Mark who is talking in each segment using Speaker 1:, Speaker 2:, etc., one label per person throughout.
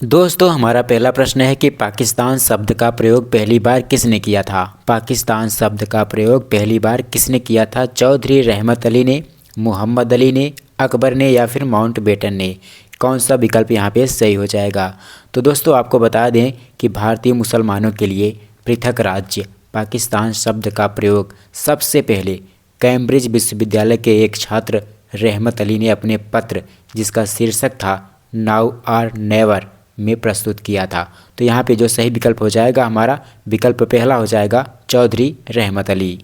Speaker 1: दोस्तों हमारा पहला प्रश्न है कि पाकिस्तान शब्द का प्रयोग पहली बार किसने किया था। पाकिस्तान शब्द का प्रयोग पहली बार किसने किया था? चौधरी रहमत अली ने, मोहम्मद अली ने, अकबर ने या फिर माउंटबेटन ने। कौन सा विकल्प यहाँ पे सही हो जाएगा? तो दोस्तों आपको बता दें कि भारतीय मुसलमानों के लिए पृथक राज्य पाकिस्तान शब्द का प्रयोग सबसे पहले कैम्ब्रिज विश्वविद्यालय के एक छात्र रहमत अली ने अपने पत्र जिसका शीर्षक था नाउ आर नेवर में प्रस्तुत किया था। तो यहाँ पे जो सही विकल्प हो जाएगा हमारा विकल्प पहला हो जाएगा चौधरी रहमत अली।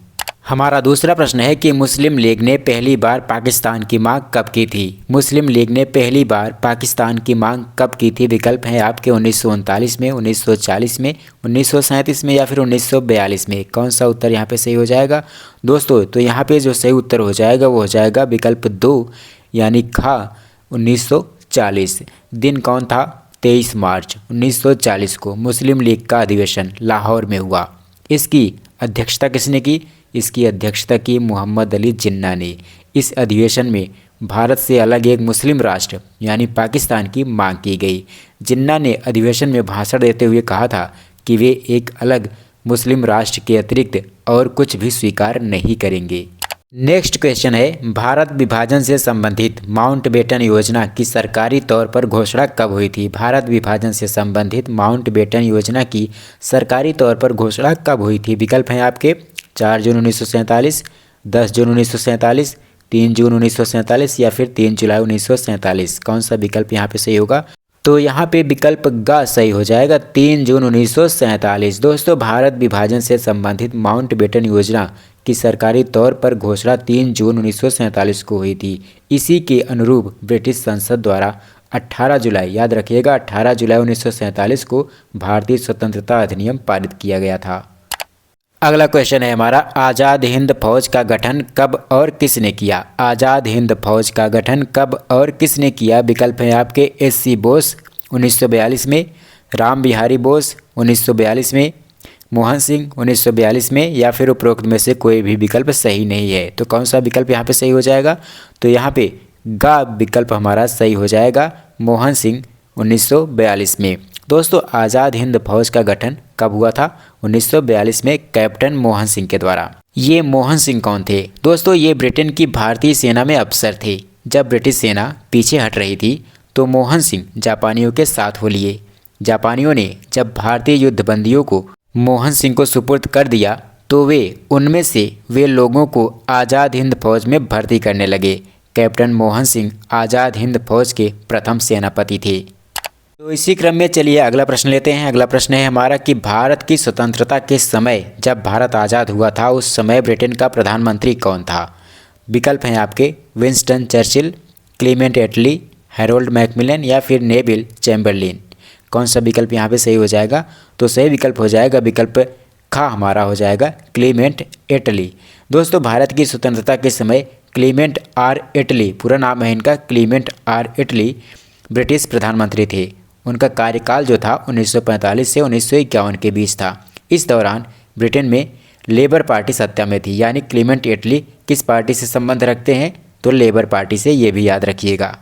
Speaker 1: हमारा दूसरा प्रश्न है कि मुस्लिम लीग ने पहली बार पाकिस्तान की मांग कब की थी? मुस्लिम लीग ने पहली बार पाकिस्तान की मांग कब की थी? विकल्प हैं आपके 1939 में, 1940 में, 1937 में या फिर 1942 में। कौन सा उत्तर यहाँ पे सही हो जाएगा दोस्तों? तो यहाँ पे जो सही उत्तर हो जाएगा वो हो जाएगा विकल्प 2 यानी खा 1940। दिन कौन था? 23 मार्च 1940 को मुस्लिम लीग का अधिवेशन लाहौर में हुआ। इसकी अध्यक्षता किसने की? इसकी अध्यक्षता की मोहम्मद अली जिन्ना ने। इस अधिवेशन में भारत से अलग एक मुस्लिम राष्ट्र यानी पाकिस्तान की मांग की गई। जिन्ना ने अधिवेशन में भाषण देते हुए कहा था कि वे एक अलग मुस्लिम राष्ट्र के अतिरिक्त और कुछ भी स्वीकार नहीं करेंगे। नेक्स्ट क्वेश्चन है, भारत विभाजन से संबंधित माउंटबेटन योजना की सरकारी तौर पर घोषणा कब हुई थी? भारत विभाजन से संबंधित माउंटबेटन योजना की सरकारी तौर पर घोषणा कब हुई थी? विकल्प हैं आपके 4 जून 1947, 10 जून 1947, 3 जून 1947 या फिर 3 जुलाई 1947। कौन सा विकल्प यहाँ पे सही होगा? तो यहाँ पे विकल्प ग सही हो जाएगा 3 जून 1947। दोस्तों भारत विभाजन से संबंधित माउंटबेटन योजना की सरकारी तौर पर घोषणा 3 जून 1947 को हुई थी। इसी के अनुरूप ब्रिटिश संसद द्वारा 18 जुलाई, याद रखिएगा 18 जुलाई 1947 को भारतीय स्वतंत्रता अधिनियम पारित किया गया था। अगला क्वेश्चन है हमारा, आज़ाद हिंद फौज का गठन कब और किसने किया? आज़ाद हिंद फौज का गठन कब और किसने किया? विकल्प हैं आपके एस.सी. बोस 1942 में, राम बिहारी बोस 1942 में, मोहन सिंह 1942 में या फिर उपरोक्त में से कोई भी विकल्प सही नहीं है। तो कौन सा विकल्प यहाँ पे सही हो जाएगा? तो यहाँ पे गा विकल्प हमारा सही हो जाएगा मोहन सिंह 1942 में। दोस्तों आज़ाद हिंद फौज का गठन कब हुआ था? 1942 में कैप्टन मोहन सिंह के द्वारा। ये मोहन सिंह कौन थे? दोस्तों ये ब्रिटेन की भारतीय सेना में अफसर थे। जब ब्रिटिश सेना पीछे हट रही थी तो मोहन सिंह जापानियों के साथ हो लिए। जापानियों ने जब भारतीय युद्धबंदियों को मोहन सिंह को सुपुर्द कर दिया तो वे लोगों को आज़ाद हिंद फौज में भर्ती करने लगे। कैप्टन मोहन सिंह आज़ाद हिंद फौज के प्रथम सेनापति थे। तो इसी क्रम में चलिए अगला प्रश्न लेते हैं। अगला प्रश्न है हमारा कि भारत की स्वतंत्रता के समय जब भारत आज़ाद हुआ था उस समय ब्रिटेन का प्रधानमंत्री कौन था? विकल्प हैं आपके विंस्टन चर्चिल, क्लीमेंट एटली, हैरोल्ड मैकमिलन या फिर नेविल चैम्बरलिन। कौन सा विकल्प यहाँ पे सही हो जाएगा? तो सही विकल्प हो जाएगा विकल्प खा हमारा हो जाएगा क्लीमेंट एटली। दोस्तों भारत की स्वतंत्रता के समय क्लीमेंट आर एटली, पूरा नाम है इनका क्लीमेंट आर एटली, ब्रिटिश प्रधानमंत्री थे। उनका कार्यकाल जो था 1945 से 1951 के बीच था। इस दौरान ब्रिटेन में लेबर पार्टी सत्ता में थी। यानी क्लीमेंट एटली किस पार्टी से संबंध रखते हैं? तो लेबर पार्टी से, ये भी याद रखिएगा।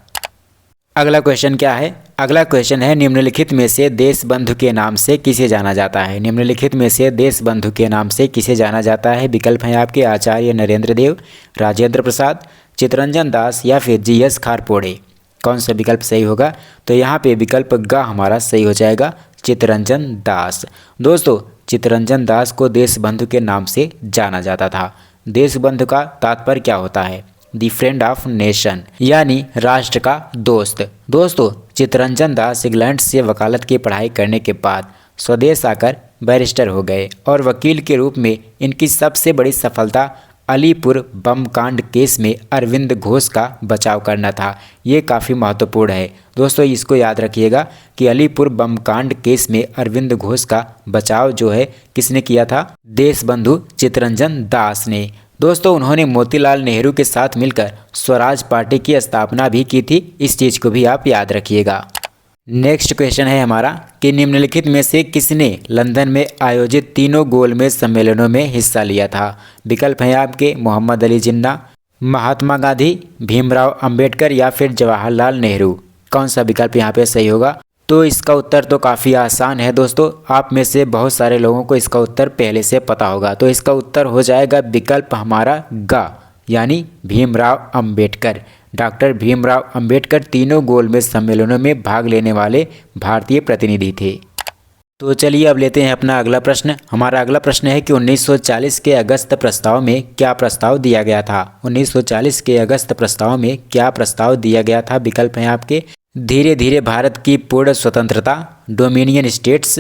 Speaker 1: अगला क्वेश्चन क्या है? अगला क्वेश्चन है, निम्नलिखित में से देशबंधु के नाम से किसे जाना जाता है? निम्नलिखित में से देशबंधु के नाम से किसे जाना जाता है? विकल्प हैं आपके आचार्य नरेंद्र देव, राजेंद्र प्रसाद, चित्तरंजन दास या फिर जी.एस. खारपोड़े। कौन सा विकल्प सही होगा? तो यहाँ पे विकल्प ग हमारा सही हो जाएगा चित्तरंजन दास। दोस्तों चित्तरंजन दास को देशबंधु के नाम से जाना जाता था। देशबंधु का तात्पर्य क्या होता है? दी फ्रेंड ऑफ नेशन, यानी राष्ट्र का दोस्त। दोस्तों चित्तरंजन दास इंग्लैंड से वकालत की पढ़ाई करने के बाद स्वदेश आकर बैरिस्टर हो गए और वकील के रूप में इनकी सबसे बड़ी सफलता अलीपुर बम कांड केस में अरविंद घोष का बचाव करना था। ये काफ़ी महत्वपूर्ण है दोस्तों, इसको याद रखिएगा कि अलीपुर बम कांड केस में अरविंद घोष का बचाव जो है किसने किया था? देशबंधु चित्तरंजन दास ने। दोस्तों उन्होंने मोतीलाल नेहरू के साथ मिलकर स्वराज पार्टी की स्थापना भी की थी। इस चीज़ को भी आप याद रखिएगा। नेक्स्ट क्वेश्चन है हमारा कि निम्नलिखित में से किसने लंदन में आयोजित तीनों गोलमेज सम्मेलनों में हिस्सा लिया था? विकल्प हैं आपके मोहम्मद अली जिन्ना, महात्मा गांधी, भीमराव अंबेडकर या फिर जवाहरलाल नेहरू। कौन सा विकल्प यहाँ पे सही होगा? तो इसका उत्तर तो काफ़ी आसान है दोस्तों, आप में से बहुत सारे लोगों को इसका उत्तर पहले से पता होगा। तो इसका उत्तर हो जाएगा विकल्प हमारा ग, यानी भीमराव अंबेडकर। डॉक्टर भीमराव अंबेडकर तीनों गोलमेज सम्मेलनों में भाग लेने वाले भारतीय प्रतिनिधि थे। तो चलिए अब लेते हैं अपना अगला प्रश्न। हमारा अगला प्रश्न है कि 1940 के अगस्त प्रस्ताव में क्या प्रस्ताव दिया गया था। 1940 के अगस्त प्रस्ताव में क्या प्रस्ताव दिया गया था। विकल्प हैं आपके धीरे धीरे भारत की पूर्ण स्वतंत्रता, डोमिनियन स्टेट्स,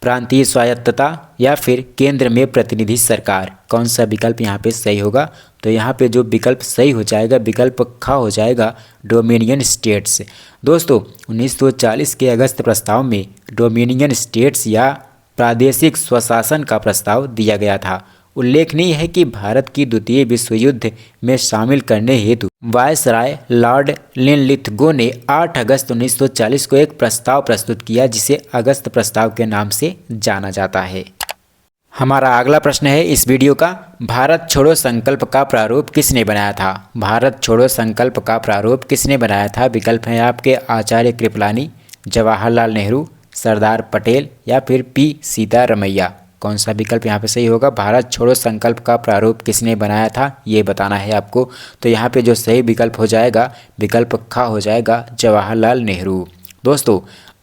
Speaker 1: प्रांतीय स्वायत्तता या फिर केंद्र में प्रतिनिधि सरकार। कौन सा विकल्प यहाँ पे सही होगा। तो यहाँ पे जो विकल्प सही हो जाएगा विकल्प ख हो जाएगा डोमिनियन स्टेट्स। दोस्तों 1940 के अगस्त प्रस्ताव में डोमिनियन स्टेट्स या प्रादेशिक स्वशासन का प्रस्ताव दिया गया था। उल्लेखनीय है कि भारत की द्वितीय विश्व युद्ध में शामिल करने हेतु वायसराय लॉर्ड लिनलिथगो ने 8 अगस्त 1940 को एक प्रस्ताव प्रस्तुत किया जिसे अगस्त प्रस्ताव के नाम से जाना जाता है। हमारा अगला प्रश्न है इस वीडियो का, भारत छोड़ो संकल्प का प्रारूप किसने बनाया था। भारत छोड़ो संकल्प का प्रारूप किसने बनाया था। विकल्प हैं आपके आचार्य कृपलानी, जवाहरलाल नेहरू, सरदार पटेल या फिर पी सीतारमैया। कौन सा विकल्प यहाँ पे सही होगा। भारत छोड़ो संकल्प का प्रारूप किसने बनाया था ये बताना है आपको। तो यहाँ पे जो सही विकल्प हो जाएगा विकल्प ख हो जाएगा जवाहरलाल नेहरू। दोस्तों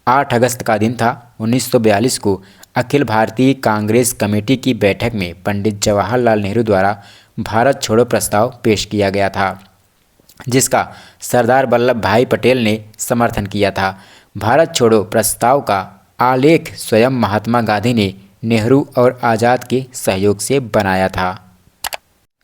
Speaker 1: 8 अगस्त का दिन था 1942 को अखिल भारतीय कांग्रेस कमेटी की बैठक में पंडित जवाहरलाल नेहरू द्वारा भारत छोड़ो प्रस्ताव पेश किया गया था, जिसका सरदार वल्लभ भाई पटेल ने समर्थन किया था। भारत छोड़ो प्रस्ताव का आलेख स्वयं महात्मा गांधी ने नेहरू और आज़ाद के सहयोग से बनाया था।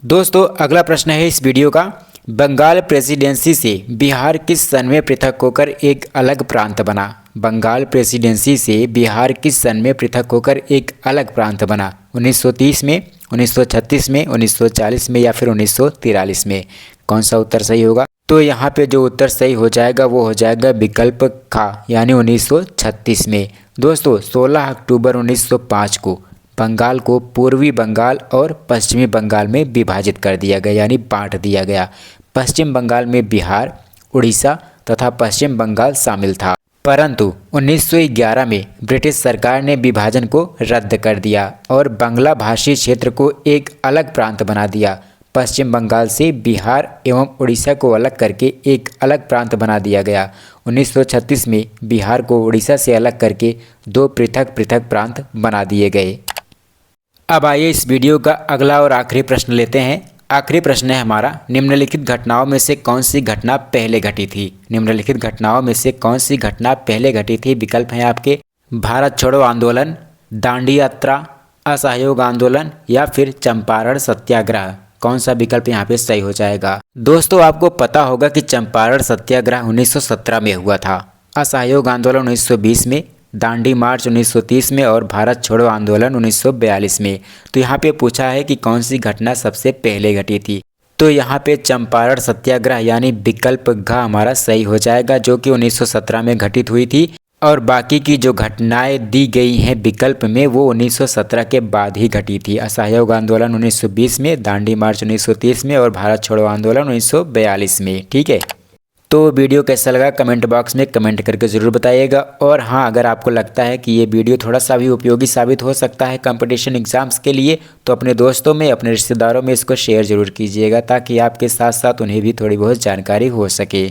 Speaker 1: दोस्तों अगला प्रश्न है इस वीडियो का, बंगाल प्रेसिडेंसी से बिहार किस सन में पृथक होकर एक अलग प्रांत बना। बंगाल प्रेसिडेंसी से बिहार किस सन में पृथक होकर एक अलग प्रांत बना। 1930 में, 1936 में, 1940 में या फिर 1943 में। कौन सा उत्तर सही होगा। तो यहाँ पे जो उत्तर सही हो जाएगा वो हो जाएगा विकल्प ख, यानी 1936 में। दोस्तों 16 अक्टूबर 1905 को बंगाल को पूर्वी बंगाल और पश्चिमी बंगाल में विभाजित कर दिया गया, यानी बांट दिया गया। पश्चिम बंगाल में बिहार, उड़ीसा तथा पश्चिम बंगाल शामिल था, परंतु 1911 में ब्रिटिश सरकार ने विभाजन को रद्द कर दिया और बांग्ला भाषी क्षेत्र को एक अलग प्रांत बना दिया। पश्चिम बंगाल से बिहार एवं उड़ीसा को अलग करके एक अलग प्रांत बना दिया गया। 1936 में बिहार को उड़ीसा से अलग करके 2 पृथक पृथक प्रांत बना दिए गए। अब आइए इस वीडियो का अगला और आखिरी प्रश्न लेते हैं। आखिरी प्रश्न है हमारा, निम्नलिखित घटनाओं में से कौन सी घटना पहले घटी थी। निम्नलिखित घटनाओं में से कौन सी घटना पहले घटी थी। विकल्प हैं आपके भारत छोड़ो आंदोलन, दांडी यात्रा, असहयोग आंदोलन या फिर चंपारण सत्याग्रह। कौन सा विकल्प यहाँ पे सही हो जाएगा। दोस्तों आपको पता होगा कि चंपारण सत्याग्रह 1917 में हुआ था, असहयोग आंदोलन 1920 में, दांडी मार्च 1930 में और भारत छोड़ो आंदोलन 1942 में। तो यहाँ पे पूछा है कि कौन सी घटना सबसे पहले घटी थी। तो यहाँ पे चंपारण सत्याग्रह यानी विकल्प घ हमारा सही हो जाएगा, जो कि 1917 में घटित हुई थी और बाकी की जो घटनाएं दी गई हैं विकल्प में वो 1917 के बाद ही घटी थी। असहयोग आंदोलन 1920 में, दांडी मार्च 1930 में और भारत छोड़ो आंदोलन 1942 में। ठीक है, तो वीडियो कैसा लगा कमेंट बॉक्स में कमेंट करके ज़रूर बताइएगा। और हाँ, अगर आपको लगता है कि ये वीडियो थोड़ा सा भी उपयोगी साबित हो सकता है कंपटीशन एग्जाम्स के लिए, तो अपने दोस्तों में, अपने रिश्तेदारों में इसको शेयर ज़रूर कीजिएगा, ताकि आपके साथ साथ उन्हें भी थोड़ी बहुत जानकारी हो सके।